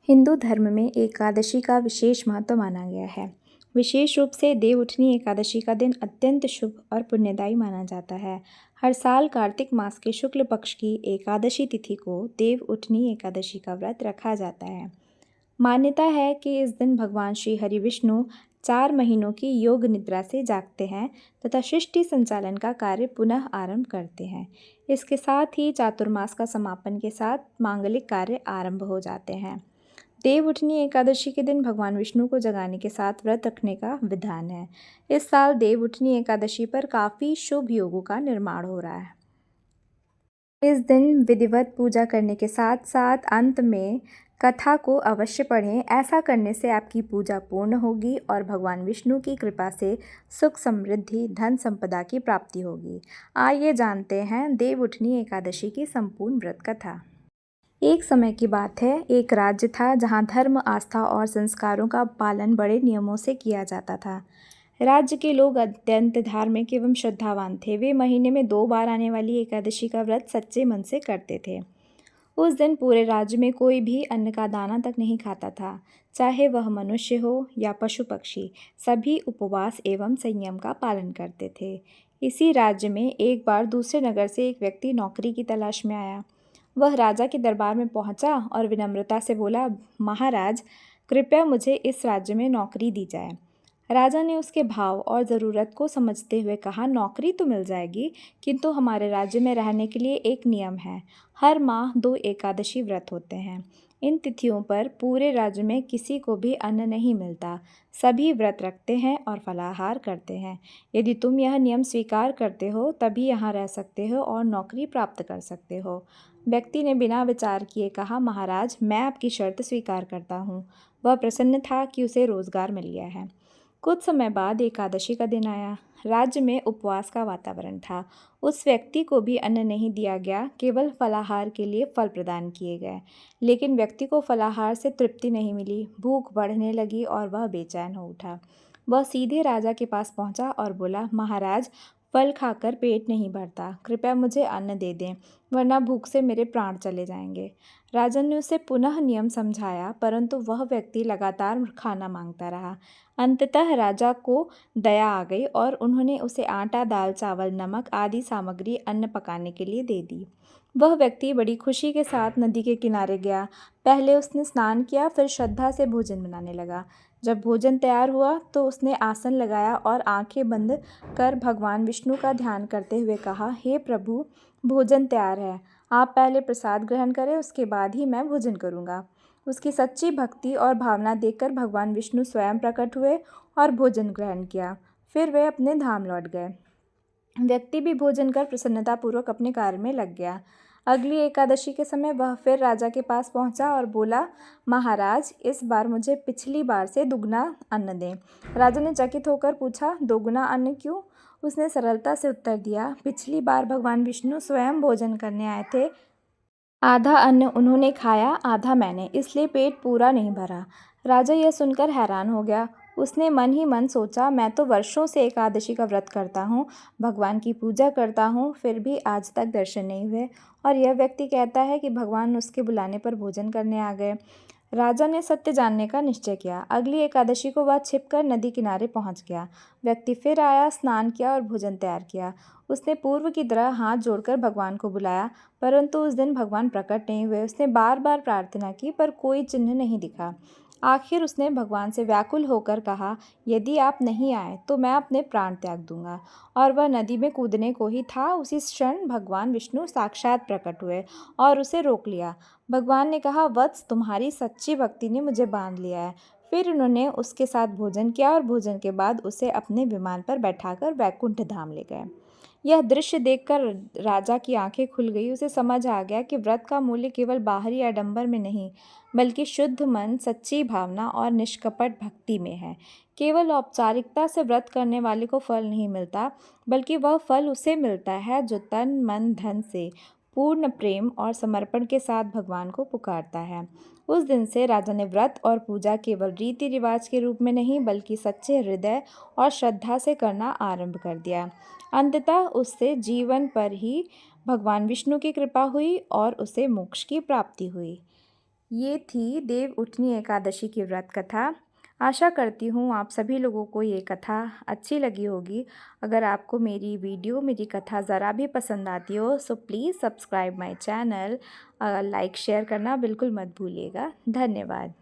हिंदू धर्म में एकादशी का विशेष महत्व माना गया है। विशेष रूप से देवउठनी एकादशी का दिन अत्यंत शुभ और पुण्यदायी माना जाता है। हर साल कार्तिक मास के शुक्ल पक्ष की एकादशी तिथि को देवउठनी एकादशी का व्रत रखा जाता है। मान्यता है कि इस दिन भगवान श्री हरि विष्णु 4 महीनों की योग निद्रा से जागते हैं तथा सृष्टि संचालन का कार्य पुनः आरंभ करते हैं। इसके साथ ही चातुर्मास का समापन के साथ मांगलिक कार्य आरंभ हो जाते हैं। देवउठनी एकादशी के दिन भगवान विष्णु को जगाने के साथ व्रत रखने का विधान है। इस साल देवउठनी एकादशी पर काफ़ी शुभ योगों का निर्माण हो रहा है। इस दिन विधिवत पूजा करने के साथ साथ अंत में कथा को अवश्य पढ़ें। ऐसा करने से आपकी पूजा पूर्ण होगी और भगवान विष्णु की कृपा से सुख समृद्धि धन संपदा की प्राप्ति होगी। आइए जानते हैं देवउठनी एकादशी की संपूर्ण व्रत कथा। एक समय की बात है, एक राज्य था जहाँ धर्म, आस्था और संस्कारों का पालन बड़े नियमों से किया जाता था। राज्य के लोग अत्यंत धार्मिक एवं श्रद्धावान थे। वे महीने में 2 बार आने वाली एकादशी का व्रत सच्चे मन से करते थे। उस दिन पूरे राज्य में कोई भी अन्न का दाना तक नहीं खाता था, चाहे वह मनुष्य हो या पशु पक्षी। सभी उपवास एवं संयम का पालन करते थे। इसी राज्य में एक बार दूसरे नगर से एक व्यक्ति नौकरी की तलाश में आया। वह राजा के दरबार में पहुंचा और विनम्रता से बोला, महाराज, कृपया मुझे इस राज्य में नौकरी दी जाए। राजा ने उसके भाव और ज़रूरत को समझते हुए कहा, नौकरी तो मिल जाएगी, किंतु हमारे राज्य में रहने के लिए एक नियम है। हर माह 2 एकादशी व्रत होते हैं। इन तिथियों पर पूरे राज्य में किसी को भी अन्न नहीं मिलता। सभी व्रत रखते हैं और फलाहार करते हैं। यदि तुम यह नियम स्वीकार करते हो तभी यहाँ रह सकते हो और नौकरी प्राप्त कर सकते हो। व्यक्ति ने बिना विचार किए कहा, महाराज, मैं आपकी शर्त स्वीकार करता हूँ। वह प्रसन्न था कि उसे रोजगार मिल गया है। कुछ समय बाद एकादशी का दिन आया। राज्य में उपवास का वातावरण था। उस व्यक्ति को भी अन्न नहीं दिया गया, केवल फलाहार के लिए फल प्रदान किए गए। लेकिन व्यक्ति को फलाहार से तृप्ति नहीं मिली। भूख बढ़ने लगी और वह बेचैन हो उठा। वह सीधे राजा के पास पहुंचा और बोला, महाराज, फल खाकर पेट नहीं भरता, कृपया मुझे अन्न दे दें, वरना भूख से मेरे प्राण चले जाएंगे। राजा ने उसे पुनः नियम समझाया, परंतु वह व्यक्ति लगातार खाना मांगता रहा। अंततः राजा को दया आ गई और उन्होंने उसे आटा, दाल, चावल, नमक आदि सामग्री अन्न पकाने के लिए दे दी। वह व्यक्ति बड़ी खुशी के साथ नदी के किनारे गया। पहले उसने स्नान किया, फिर श्रद्धा से भोजन बनाने लगा। जब भोजन तैयार हुआ तो उसने आसन लगाया और आंखें बंद कर भगवान विष्णु का ध्यान करते हुए कहा, हे प्रभु, भोजन तैयार है। आप पहले प्रसाद ग्रहण करें, उसके बाद ही मैं भोजन करूँगा। उसकी सच्ची भक्ति और भावना देखकर भगवान विष्णु स्वयं प्रकट हुए और भोजन ग्रहण किया। फिर वे अपने धाम लौट गए। व्यक्ति भी भोजन कर प्रसन्नतापूर्वक अपने कार्य में लग गया। अगली एकादशी के समय वह फिर राजा के पास पहुंचा और बोला, महाराज, इस बार मुझे पिछली बार से दुगना अन्न दें। राजा ने चकित होकर पूछा, दोगुना अन्न क्यों? उसने सरलता से उत्तर दिया, पिछली बार भगवान विष्णु स्वयं भोजन करने आए थे। आधा अन्न उन्होंने खाया, आधा मैंने, इसलिए पेट पूरा नहीं भरा। राजा यह सुनकर हैरान हो गया। उसने मन ही मन सोचा, मैं तो वर्षों से एकादशी का व्रत करता हूँ, भगवान की पूजा करता हूँ, फिर भी आज तक दर्शन नहीं हुए, और यह व्यक्ति कहता है कि भगवान उसके बुलाने पर भोजन करने आ गए। राजा ने सत्य जानने का निश्चय किया। अगली एकादशी को वह छिपकर नदी किनारे पहुंच गया। व्यक्ति फिर आया, स्नान किया और भोजन तैयार किया। उसने पूर्व की तरह हाथ जोड़कर भगवान को बुलाया, परंतु उस दिन भगवान प्रकट नहीं हुए। उसने बार बार प्रार्थना की पर कोई चिन्ह नहीं दिखा। आखिर उसने भगवान से व्याकुल होकर कहा, यदि आप नहीं आए तो मैं अपने प्राण त्याग दूंगा। और वह नदी में कूदने को ही था, उसी क्षण भगवान विष्णु साक्षात प्रकट हुए और उसे रोक लिया। भगवान ने कहा, वत्स, तुम्हारी सच्ची भक्ति ने मुझे बांध लिया है। फिर उन्होंने उसके साथ भोजन किया और भोजन के बाद उसे अपने विमान पर बैठाकर वैकुंठ धाम ले गए। यह दृश्य देखकर राजा की आंखें खुल गई। उसे समझ आ गया कि व्रत का मूल्य केवल बाहरी आडंबर में नहीं, बल्कि शुद्ध मन, सच्ची भावना और निष्कपट भक्ति में है। केवल औपचारिकता से व्रत करने वाले को फल नहीं मिलता, बल्कि वह फल उसे मिलता है जो तन, मन, धन से पूर्ण प्रेम और समर्पण के साथ भगवान को पुकारता है। उस दिन से राजा ने व्रत और पूजा केवल रीति रिवाज के रूप में नहीं, बल्कि सच्चे हृदय और श्रद्धा से करना आरंभ कर दिया। अंततः उससे जीवन पर ही भगवान विष्णु की कृपा हुई और उसे मोक्ष की प्राप्ति हुई। ये थी देव उठनी एकादशी की व्रत कथा। आशा करती हूँ आप सभी लोगों को ये कथा अच्छी लगी होगी। अगर आपको मेरी वीडियो, मेरी कथा ज़रा भी पसंद आती हो so please subscribe my channel. Like share करना बिल्कुल मत भूलिएगा। धन्यवाद।